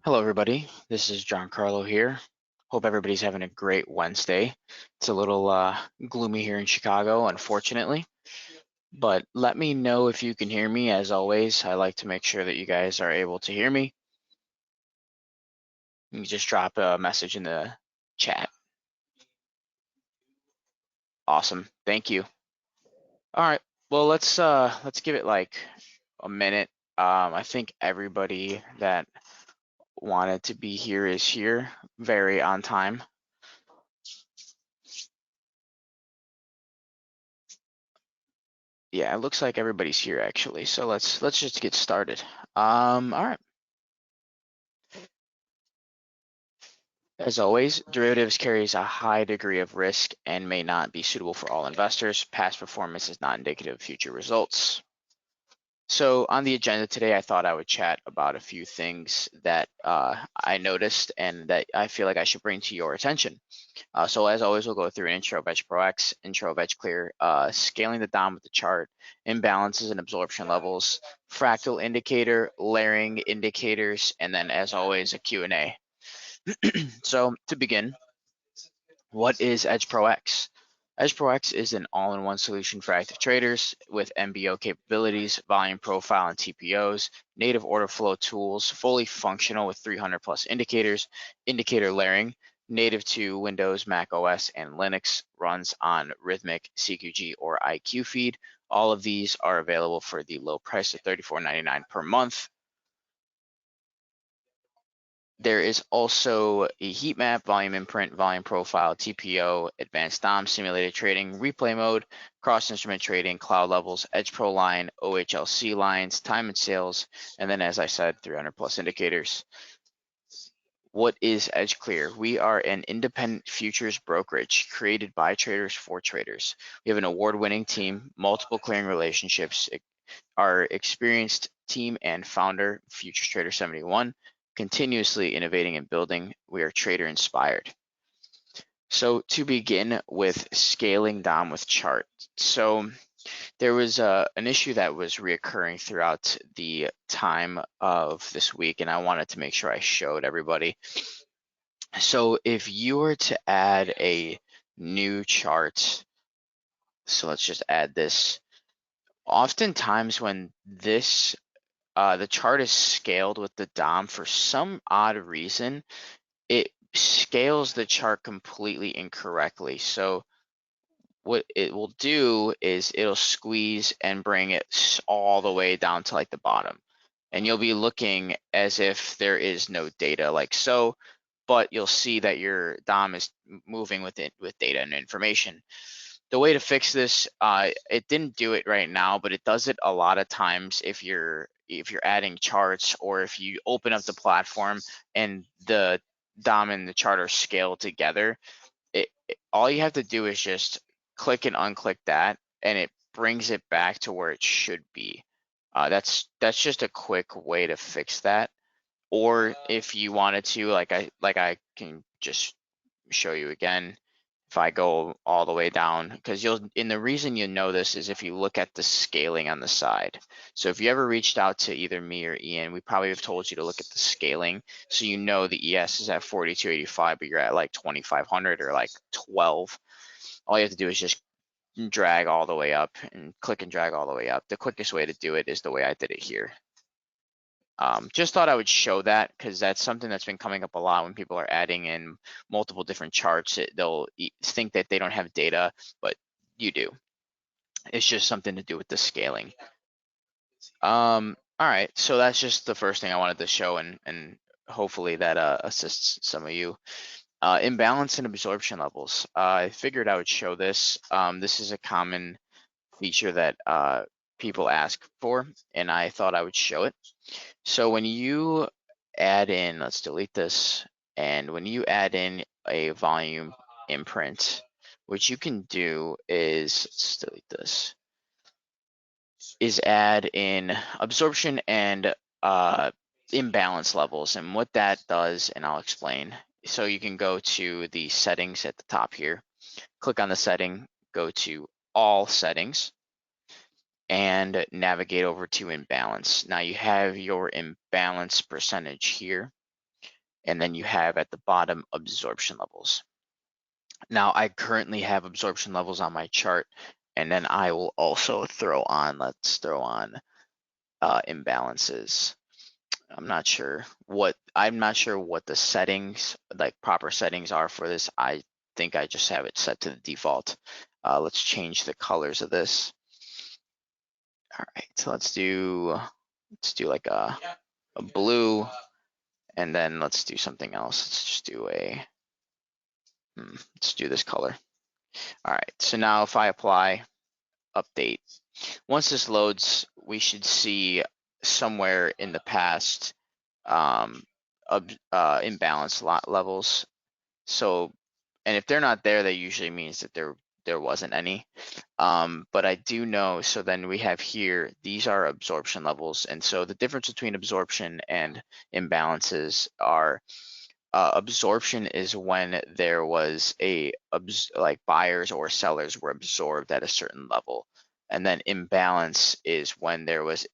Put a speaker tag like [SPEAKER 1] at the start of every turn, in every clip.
[SPEAKER 1] Hello, everybody. This is John Carlo here. Hope everybody's having a great Wednesday. It's a little gloomy here in Chicago, unfortunately, but let me know if you can hear me. As always, I like to make sure that you guys are able to hear me. You can just drop a message in the chat. Awesome. Thank you. All right. Well, let's give it like a minute. I think everybody that wanted to be here is here, very on time. Yeah, it looks like everybody's here actually. So let's just get started. All right. As always, derivatives carries a high degree of risk and may not be suitable for all investors. Past performance is not indicative of future results. So on the agenda today, I thought I would chat about a few things that I noticed and that I feel like I should bring to your attention. So as always, we'll go through an intro of EdgeProX, intro of EdgeClear, scaling the DOM with the chart, imbalances and absorption levels, fractal indicator, layering indicators, and then as always, a Q&A. So to begin, what is EdgeProX? EdgeProX is an all-in-one solution for active traders with MBO capabilities, volume profile and TPOs, native order flow tools, fully functional with 300 plus indicators, indicator layering, native to Windows, macOS, and Linux, runs on Rithmic, CQG, or IQFeed. All of these are available for the low price of $34.99 per month. There is also a heat map, volume imprint, volume profile, TPO, advanced DOM, simulated trading, replay mode, cross instrument trading, cloud levels, Edge Pro line, OHLC lines, time and sales, and then as I said, 300 plus indicators. What is EdgeClear? We are an independent futures brokerage created by traders for traders. We have an award-winning team, multiple clearing relationships, our experienced team and founder, Futures Trader 71, continuously innovating and building. We are trader inspired. So to begin with scaling DOM with chart. So there was an issue that was reoccurring throughout the time of this week, and I wanted to make sure I showed everybody. So if you were to add a new chart, so let's just add this. Oftentimes when this the chart is scaled with the DOM for some odd reason, it scales the chart completely incorrectly. So what it will do is it'll squeeze and bring it all the way down to like the bottom. And you'll be looking as if there is no data like so, but you'll see that your DOM is moving with it with data and information. The way to fix this, it didn't do it right now, but it does it a lot of times if you're adding charts or if you open up the platform and the DOM and the chart are scaled together. All you have to do is just click and unclick that, and it brings it back to where it should be. That's just a quick way to fix that. Or if you wanted to, like I can just show you again. If I go all the way down, because the reason you know this is if you look at the scaling on the side. So if you ever reached out to either me or Ian, we probably have told you to look at the scaling. So you know the ES is at 4285, but you're at like 2500 or like 12. All you have to do is just drag all the way up and click and drag all the way up. The quickest way to do it is the way I did it here. Just thought I would show that because that's something that's been coming up a lot when people are adding in multiple different charts. They'll think that they don't have data, but you do. It's just something to do with the scaling. All right, so that's just the first thing I wanted to show, and hopefully that assists some of you. Imbalance and absorption levels. I figured I would show this. This is a common feature that people ask for, and I thought I would show it. So when you add in, let's delete this, and when you add in a volume imprint, what you can do is, let's delete this, is add in absorption and imbalance levels. And what that does, and I'll explain. So you can go to the settings at the top here, click on the setting, go to all settings, and navigate over to imbalance. Now you have your imbalance percentage here. and then you have at the bottom absorption levels. Now I currently have absorption levels on my chart, and then I will also throw on, let's throw on imbalances. I'm not sure what the settings, like proper settings are for this. I think I just have it set to the default. Let's change the colors of this. All right, so let's do like a blue, and then let's do something else. Let's just do let's do this color. All right, so now if I apply update, once this loads, we should see somewhere in the past imbalance lot levels. So, and if they're not there, that usually means that there wasn't any. But I do know, so then we have here, these are absorption levels. And so the difference between absorption and imbalances are absorption is when there was like buyers or sellers were absorbed at a certain level. And then imbalance is when there was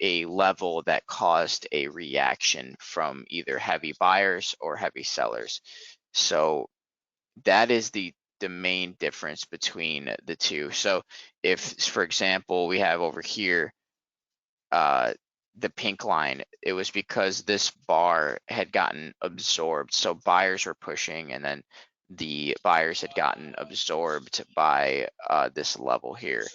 [SPEAKER 1] a level that caused a reaction from either heavy buyers or heavy sellers. So that is the main difference between the two. So if, for example, we have over here the pink line, it was because this bar had gotten absorbed. So buyers were pushing, and then the buyers had gotten absorbed by this level here.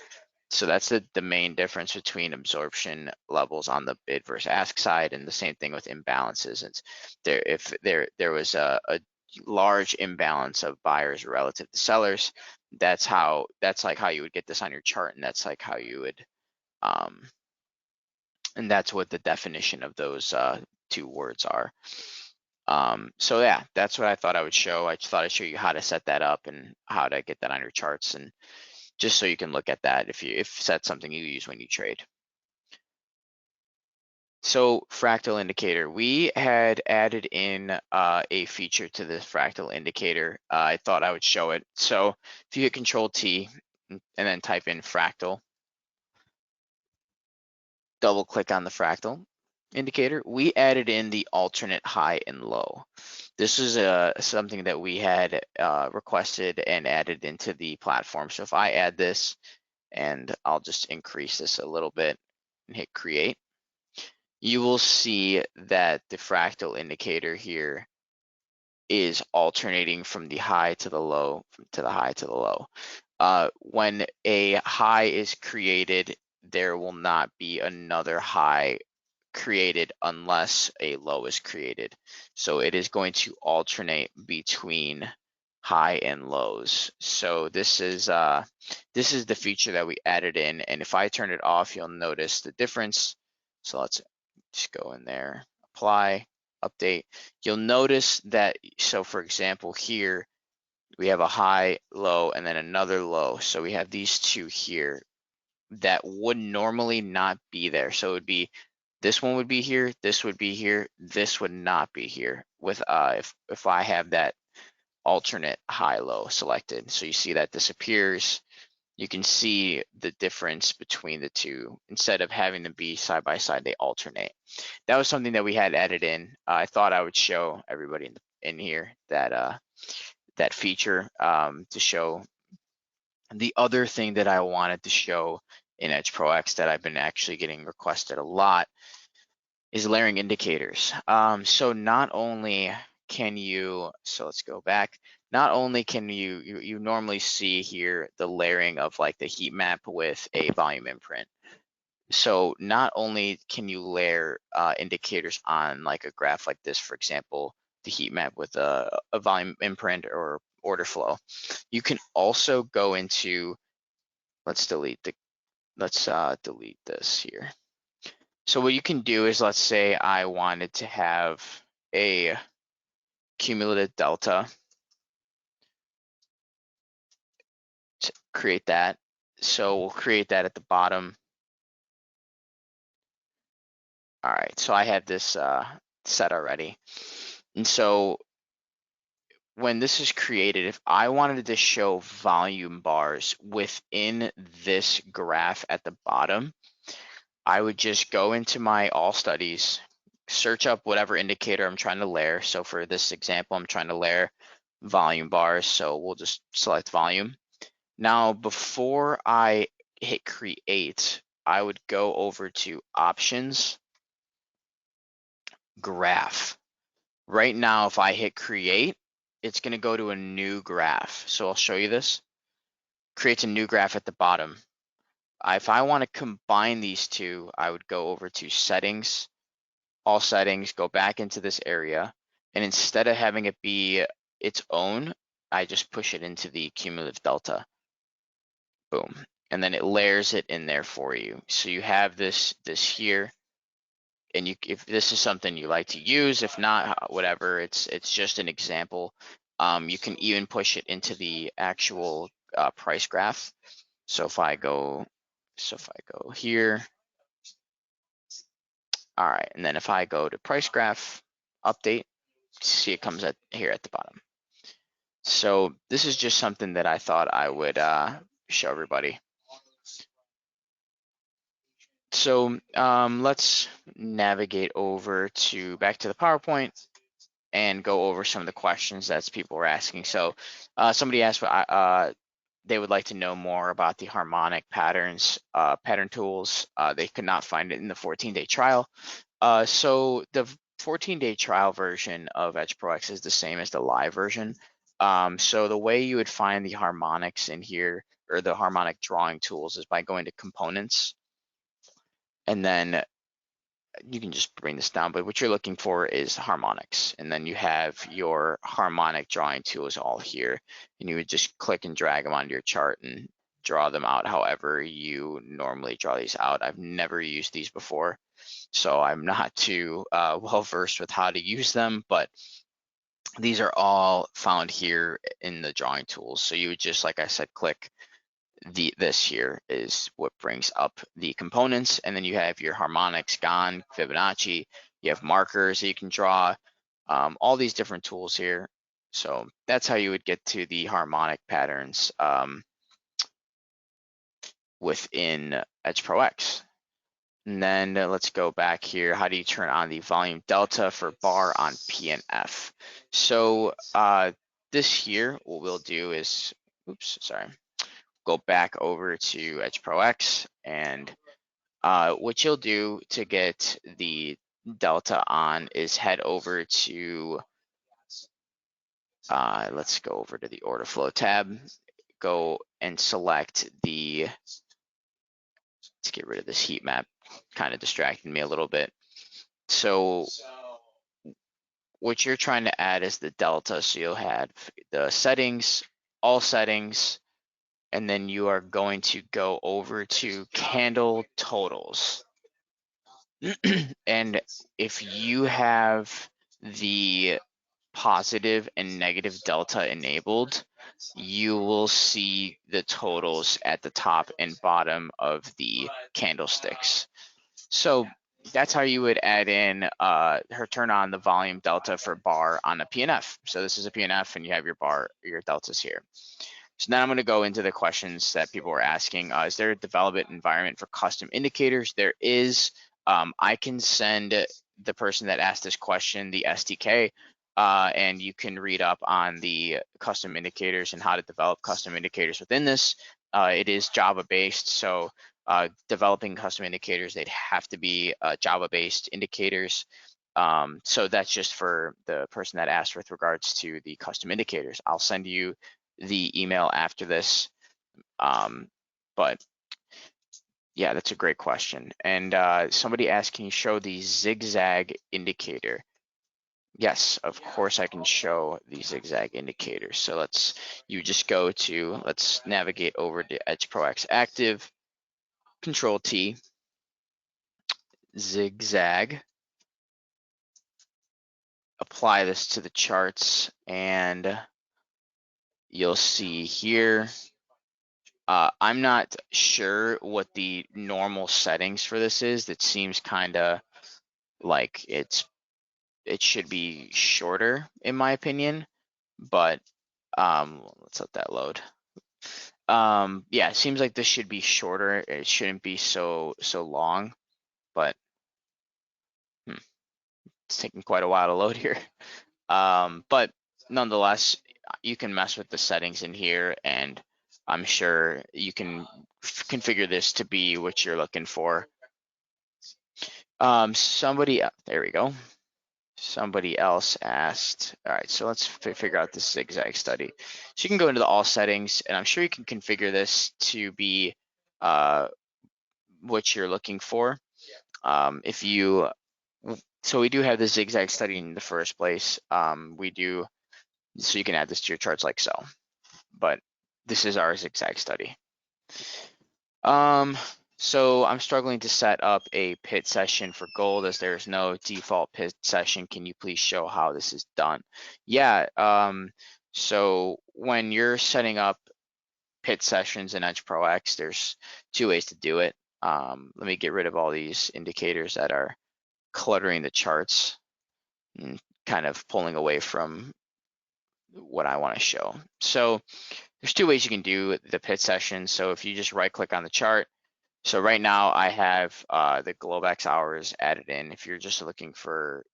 [SPEAKER 1] So that's the main difference between absorption levels on the bid versus ask side, and the same thing with imbalances. It's there, if there was a large imbalance of buyers relative to sellers, that's like how you would get this on your chart, and that's like how you would and that's what the definition of those two words are. So yeah, that's what I thought I would show. I just thought I'd show you how to set that up and how to get that on your charts, and just so you can look at that if that's something you use when you trade. So Fractal Indicator, we had added in a feature to this Fractal Indicator. I thought I would show it. So if you hit Control T and then type in Fractal, double click on the Fractal Indicator, we added in the alternate high and low. This is something that we had requested and added into the platform. So if I add this, and I'll just increase this a little bit and hit create, you will see that the fractal indicator here is alternating from the high to the low, to the high to the low. When a high is created, there will not be another high created unless a low is created. So it is going to alternate between high and lows. So this is the feature that we added in, and if I turn it off, you'll notice the difference. So let's just go in there, apply, update. You'll notice that, so for example, here we have a high, low, and then another low. So we have these two here that would normally not be there. So it would be, this one would be here, this would be here, this would not be here with if I have that alternate high low selected. So you see that disappears. You can see the difference between the two. Instead of having them be side by side, they alternate. That was something that we had added in. I thought I would show everybody in here that that feature to show. The other thing that I wanted to show in EdgeProX that I've been actually getting requested a lot is layering indicators. So not only can you, so let's go back, not only can you normally see here the layering of like the heat map with a volume imprint. So not only can you layer indicators on like a graph like this, for example, the heat map with a volume imprint or order flow, you can also go into, let's delete this here. So what you can do is, let's say I wanted to have a cumulative delta, to create that. So we'll create that at the bottom. All right, so I have this set already. And so when this is created, if I wanted to show volume bars within this graph at the bottom, I would just go into my all studies, search up whatever indicator I'm trying to layer. So for this example, I'm trying to layer volume bars. So we'll just select volume. Now, before I hit create, I would go over to options, graph. Right now, if I hit create, it's going to go to a new graph. So I'll show you this. Creates a new graph at the bottom. If I want to combine these two, I would go over to settings, all settings, go back into this area, and instead of having it be its own, I just push it into the cumulative delta. Boom. And then it layers it in there for you. So you have this here, and if this is something you like to use, if not, whatever, it's just an example. You can even push it into the actual price graph. So if I go here, all right, and then if I go to price graph update, see it comes here at the bottom. So this is just something that I thought I would show everybody. So let's navigate over back to the PowerPoint and go over some of the questions that people were asking. So somebody asked what they would like to know more about the Harmonic Patterns pattern tools. They could not find it in the 14-day trial. So the 14-day trial version of EdgeProX is the same as the live version. So the way you would find the harmonics in here, or the harmonic drawing tools, is by going to components, and then you can just bring this down, but what you're looking for is harmonics. And then you have your harmonic drawing tools all here, and you would just click and drag them onto your chart and draw them out however you normally draw these out. I've never used these before, so I'm not too well versed with how to use them, but these are all found here in the drawing tools. So you would just, like I said, click this here is what brings up the components, and then you have your harmonics, Gauss, Fibonacci, you have markers that you can draw, all these different tools here. So that's how you would get to the harmonic patterns within EdgeProX. And then let's go back here. How do you turn on the volume delta for bar on PNF? So this here, what we'll do is, go back over to EdgeProX, and what you'll do to get the delta on is head over to, let's go over to the order flow tab, go and select let's get rid of this heat map, kind of distracting me a little bit. So what you're trying to add is the delta, so you'll have the settings, all settings, and then you are going to go over to candle totals. And if you have the positive and negative delta enabled, you will see the totals at the top and bottom of the candlesticks. So that's how you would add in turn on the volume delta for bar on a PNF. So this is a PNF, and you have your deltas here. So now I'm going to go into the questions that people were asking. Is there a development environment for custom indicators? There is. I can send the person that asked this question the SDK, and you can read up on the custom indicators and how to develop custom indicators within this. It is Java-based, so developing custom indicators, they'd have to be Java-based indicators. So that's just for the person that asked with regards to the custom indicators. I'll send you the email after this, but yeah, that's a great question. And somebody asked, can you show the zigzag indicator? Yes, of course I can show the zigzag indicator. So let's navigate over to EdgeProX Active, Control T, zigzag, apply this to the charts, and you'll see here, I'm not sure what the normal settings for this is. That seems kind of like it should be shorter in my opinion, but let's let that load. Yeah, it seems like this should be shorter. It shouldn't be so long, but It's taking quite a while to load here. But nonetheless, you can mess with the settings in here, and I'm sure you can configure this to be what you're looking for. There we go. Somebody else asked, all right, so let's figure out this zigzag study. So you can go into the all settings, and I'm sure you can configure this to be what you're looking for. So we do have the zigzag study in the first place. So you can add this to your charts like so, but this is our zigzag study. So I'm struggling to set up a pit session for gold as there's no default pit session. Can you please show how this is done? Yeah, so when you're setting up pit sessions in EdgeProX, there's two ways to do it. Let me get rid of all these indicators that are cluttering the charts and kind of pulling away from what I want to show. So there's two ways you can do the pit session. So if you just right click on the chart, so right now I have the Globex hours added in. If you're just looking for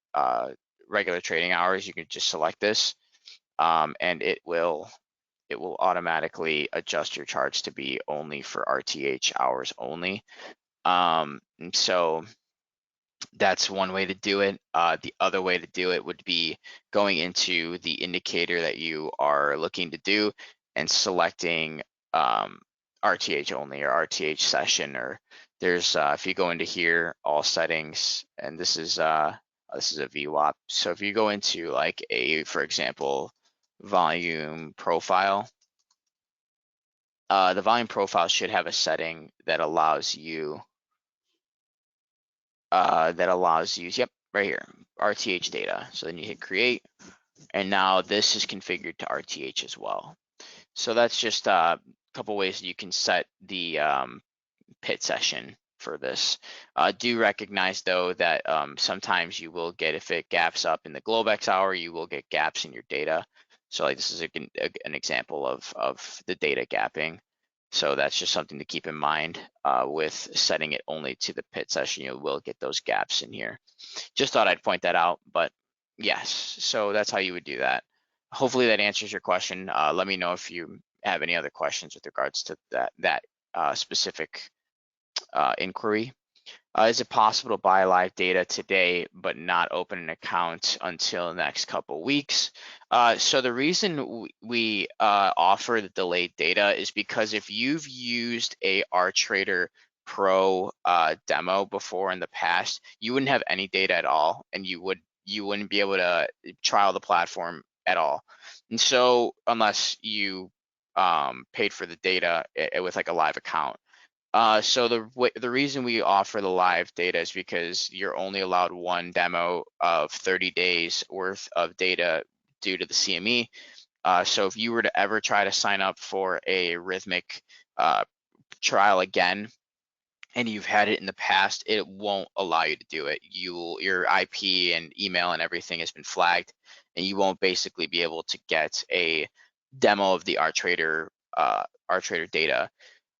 [SPEAKER 1] regular trading hours, you can just select this, and it will automatically adjust your charts to be only for RTH hours only. And so that's one way to do it. The other way to do it would be going into the indicator that you are looking to do and selecting RTH only or RTH session, or there's if you go into here, all settings, and this is a VWAP. So if you go into like for example, volume profile, the volume profile should have a setting that allows you yep, right here, RTH data. So then you hit create, and now this is configured to RTH as well. So that's just a couple ways you can set the pit session for this. Do recognize though that sometimes you will get, if it gaps up in the Globex hour, you will get gaps in your data. So like this is an example of the data gapping. So that's just something to keep in mind with setting it only to the pit session. You will get those gaps in here. Just thought I'd point that out, but yes, so that's how you would do that. Hopefully that answers your question. Let me know if you have any other questions with regards to that specific inquiry. Is it possible to buy live data today but not open an account until the next couple weeks? So the reason we offer the delayed data is because if you've used a RTrader Pro demo before in the past, you wouldn't have any data at all, and you wouldn't be able to trial the platform at all. And so unless you paid for the data with like a live account. So the reason we offer the live data is because you're only allowed one demo of 30 days worth of data due to the CME. So if you were to ever try to sign up for a Rithmic trial again, and you've had it in the past, it won't allow you to do it. Your IP and email and everything has been flagged, and you won't basically be able to get a demo of the RTrader data.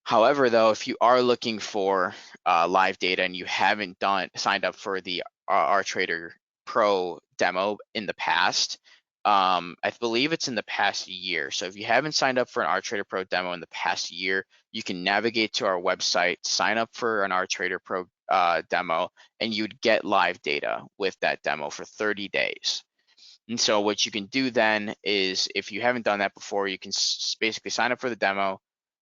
[SPEAKER 1] However, though, if you are looking for live data and you haven't signed up for the RTrader Pro demo in the past, I believe it's in the past year. So if you haven't signed up for an RTrader Pro demo in the past year, you can navigate to our website, sign up for an RTrader Pro demo, and you'd get live data with that demo for 30 days. And so what you can do then is, if you haven't done that before, you can basically sign up for the demo,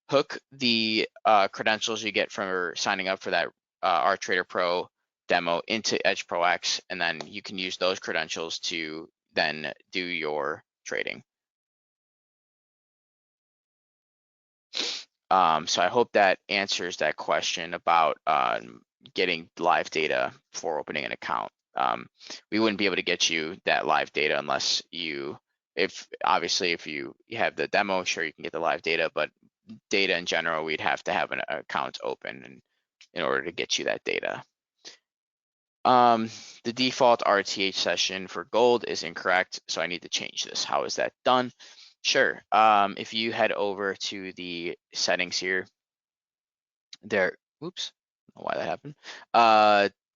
[SPEAKER 1] hook the credentials you get from signing up for that RTrader Pro demo into EdgeProX, and then you can use those credentials to then do your trading. So I hope that answers that question about getting live data for opening an account. We wouldn't be able to get you that live data unless obviously if you have the demo, sure, you can get the live data, but data in general, we'd have to have an account open in order to get you that data. The default RTH session for gold is incorrect, so I need to change this. How is that done? Sure. If you head over to the settings here, oops, I don't know why that happened.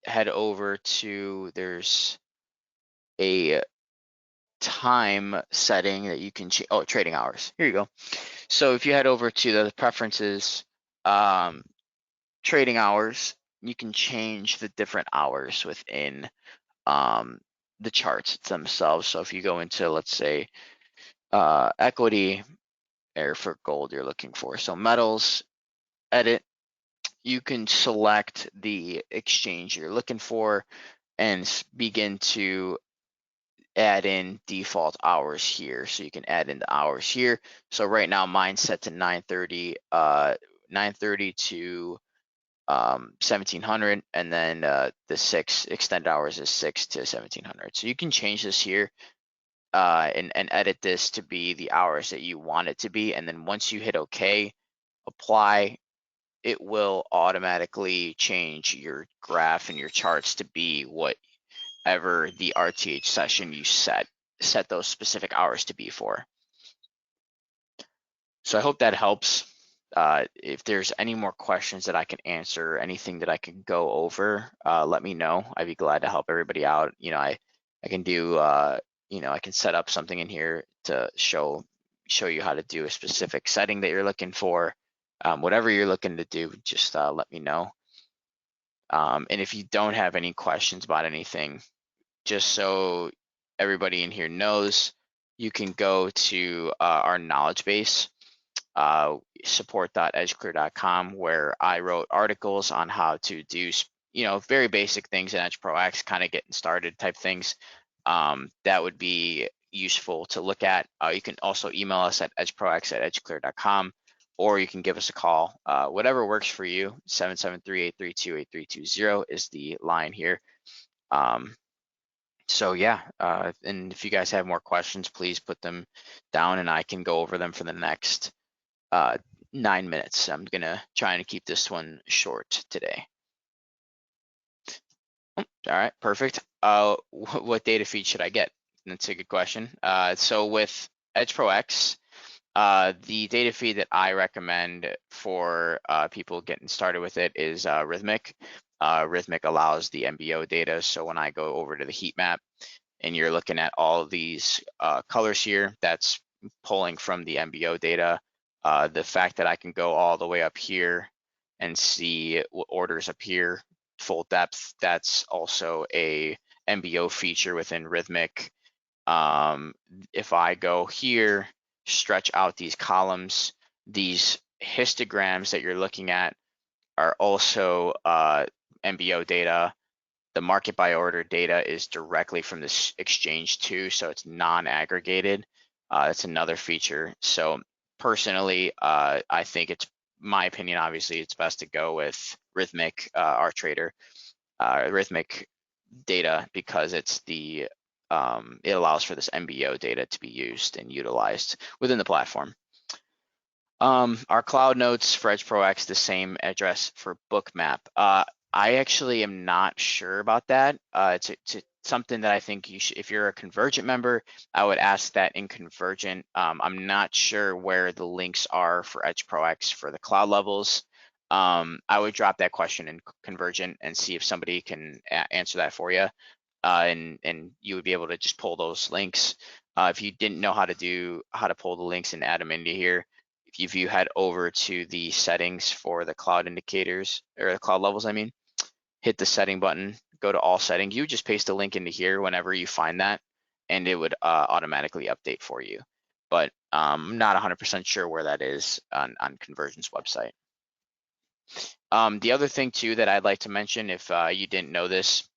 [SPEAKER 1] Head over to, there's a time setting that you can change. Oh, trading hours. Here you go. So if you head over to the preferences, trading hours, you can change the different hours within the charts themselves. So if you go into, let's say, equity, or for gold you're looking for, so metals, edit, you can select the exchange you're looking for and begin to add in default hours here. So you can add in the hours here. So right now mine's set to 9:30 to 1700, and then the 6 extended hours is 6 to 1700. So you can change this here and edit this to be the hours that you want it to be, and then once you hit OK, apply, it will automatically change your graph and your charts to be whatever the RTH session you set those specific hours to be for. So I hope that helps. If there's any more questions that I can answer, anything that I can go over, let me know. I'd be glad to help everybody out. You know, I can do, you know, I can set up something in here to show you how to do a specific setting that you're looking for. Whatever you're looking to do, just let me know. And if you don't have any questions about anything, just so everybody in here knows, you can go to our knowledge base, support.edgeclear.com, where I wrote articles on how to do, you know, very basic things in EdgeProX, kind of getting started type things. That would be useful to look at. You can also email us at edgeprox@edgeclear.com, or you can give us a call. Whatever works for you. 773-832-8320 is the line here. So yeah, and if you guys have more questions, please put them down and I can go over them for the next 9 minutes. I'm gonna try and keep this one short today. All right, perfect. What data feed should I get? That's a good question. So with EdgeProX, the data feed that I recommend for people getting started with it is Rithmic. Rithmic allows the MBO data. So when I go over to the heat map and you're looking at all of these colors here, that's pulling from the MBO data. The fact that I can go all the way up here and see orders up here, full depth, that's also a MBO feature within Rithmic. If I go here, stretch out these columns, these histograms that you're looking at are also MBO data. The market by order data is directly from this exchange too, so it's non-aggregated. That's another feature. So personally, I think it's my opinion, obviously, it's best to go with Rithmic, our trader, Rithmic data, because it's the it allows for this MBO data to be used and utilized within the platform. Our cloud notes for EdgeProX, the same address for Bookmap. I actually am not sure about that. It's something that I think you should, if you're a Convergent member, I would ask that in Convergent. I'm not sure where the links are for EdgeProX for the cloud levels. I would drop that question in Convergent and see if somebody can answer that for you. And you would be able to just pull those links. If you didn't know how to pull the links and add them into here, if you head over to the settings for the cloud indicators, or the cloud levels, I mean, hit the setting button, go to all settings, you just paste a link into here whenever you find that, and it would automatically update for you. But I'm not 100% sure where that is on Convergent's website. The other thing too that I'd like to mention, if you didn't know this,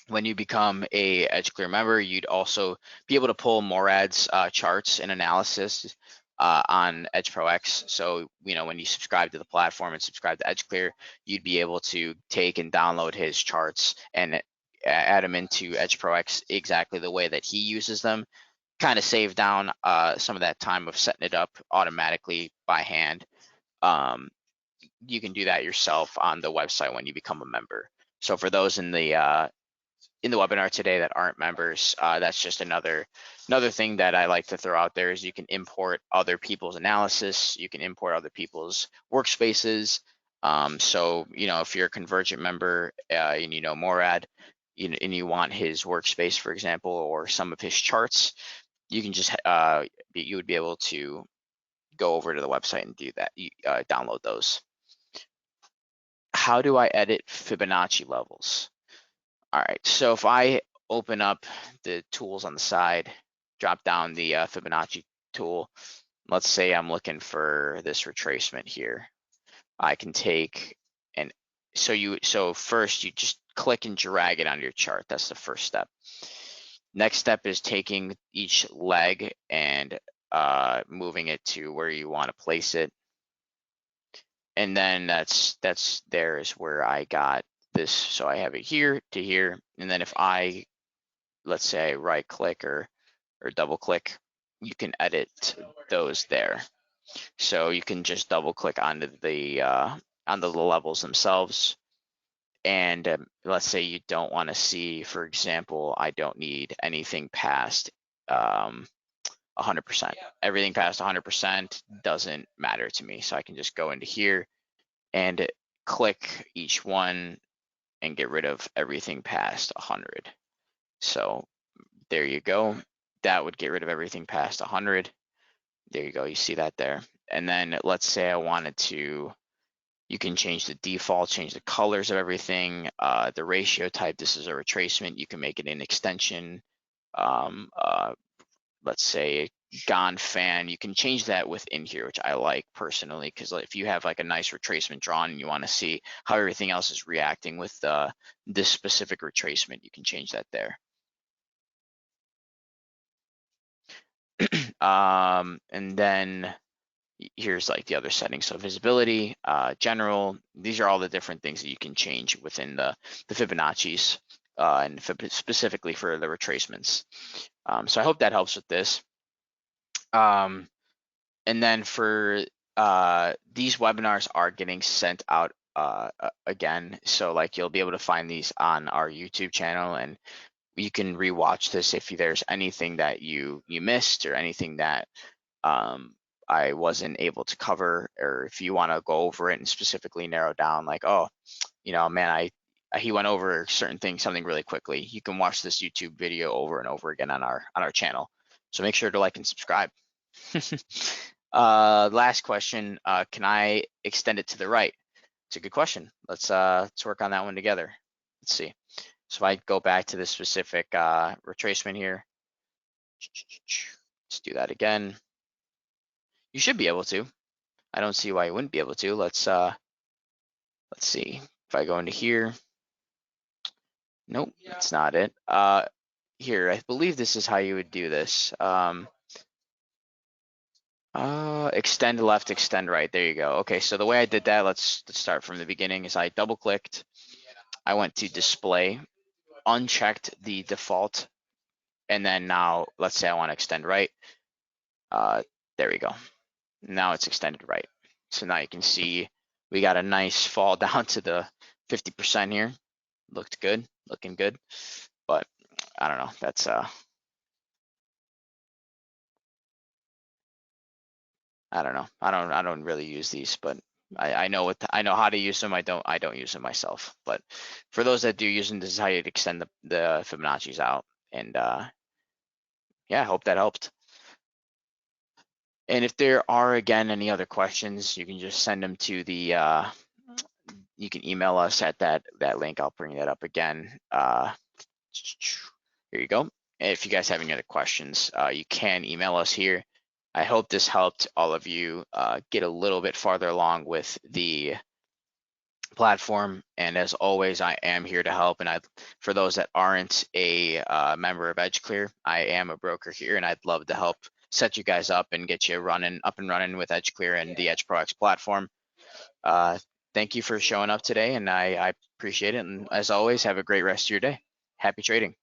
[SPEAKER 1] when you become a EdgeClear member, you'd also be able to pull Morad's charts and analysis on EdgeProX. So, you know, when you subscribe to the platform and subscribe to EdgeClear, you'd be able to take and download his charts and add them into EdgeProX exactly the way that he uses them. Kind of save down some of that time of setting it up automatically by hand. You can do that yourself on the website when you become a member. So for those in the webinar today that aren't members, that's just another thing that I like to throw out there is you can import other people's analysis, you can import other people's workspaces. So, you know, if you're a Convergent member and you know Morad, and you want his workspace, for example, or some of his charts, you can just you would be able to go over to the website and do that. Download those. How do I edit Fibonacci levels? All right, so if I open up the tools on the side, drop down the Fibonacci tool, let's say I'm looking for this retracement here. I can take and so first you just click and drag it on your chart. That's the first step. Next step is taking each leg and moving it to where you want to place it. And then there is where I got this. So I have it here to here. And then if I, let's say, right click or double click, you can edit those there. So you can just double click onto the levels themselves. And let's say you don't want to see, for example, I don't need anything past 100%. Everything past 100% doesn't matter to me. So I can just go into here and click each one and get rid of everything past 100. So there you go. That would get rid of everything past 100. There you go. You see that there. And then let's say I wanted to, you can change the default, change the colors of everything, the ratio type. This is a retracement. You can make it an extension. Let's say gone fan. You can change that within here, which I like personally, because if you have like a nice retracement drawn and you want to see how everything else is reacting with this specific retracement, you can change that there. And then here's like the other settings. So visibility, general, these are all the different things that you can change within the Fibonacci's and specifically for the retracements. So I hope that helps with this. And then for these webinars are getting sent out again. So like you'll be able to find these on our YouTube channel, and you can rewatch this if there's anything that you missed or anything that I wasn't able to cover, or if you want to go over it and specifically narrow down like, oh, man, he went over certain things, something really quickly. You can watch this YouTube video over and over again on our channel. So make sure to like and subscribe. Last question, can I extend it to the right? It's a good question. Let's work on that one together. Let's see. So if I go back to this specific retracement here, let's do that again. You should be able to. I don't see why you wouldn't be able to. Let's see. If I go into here, nope, that's not it. Here, I believe this is how you would do this. Extend left, extend right. There you go. Okay, so the way I did that, let's start from the beginning. Is I double clicked, I went to display, unchecked the default, and then now let's say I want to extend right. There we go. Now it's extended right. So now you can see we got a nice fall down to the 50% here. Looked good, looking good. But I don't know, that's I don't know. I don't really use these, but I know how to use them. I don't use them myself. But for those that do use them, this is how you'd extend the Fibonacci's out. And yeah, I hope that helped. And if there are again any other questions, you can just send them to the you can email us at that link. I'll bring that up again. Here you go. If you guys have any other questions, you can email us here. I hope this helped all of you get a little bit farther along with the platform. And as always, I am here to help. And for those that aren't a member of EdgeClear, I am a broker here, and I'd love to help set you guys up and get you up and running with EdgeClear and the EdgeProX platform. Thank you for showing up today, and I appreciate it. And as always, have a great rest of your day. Happy trading.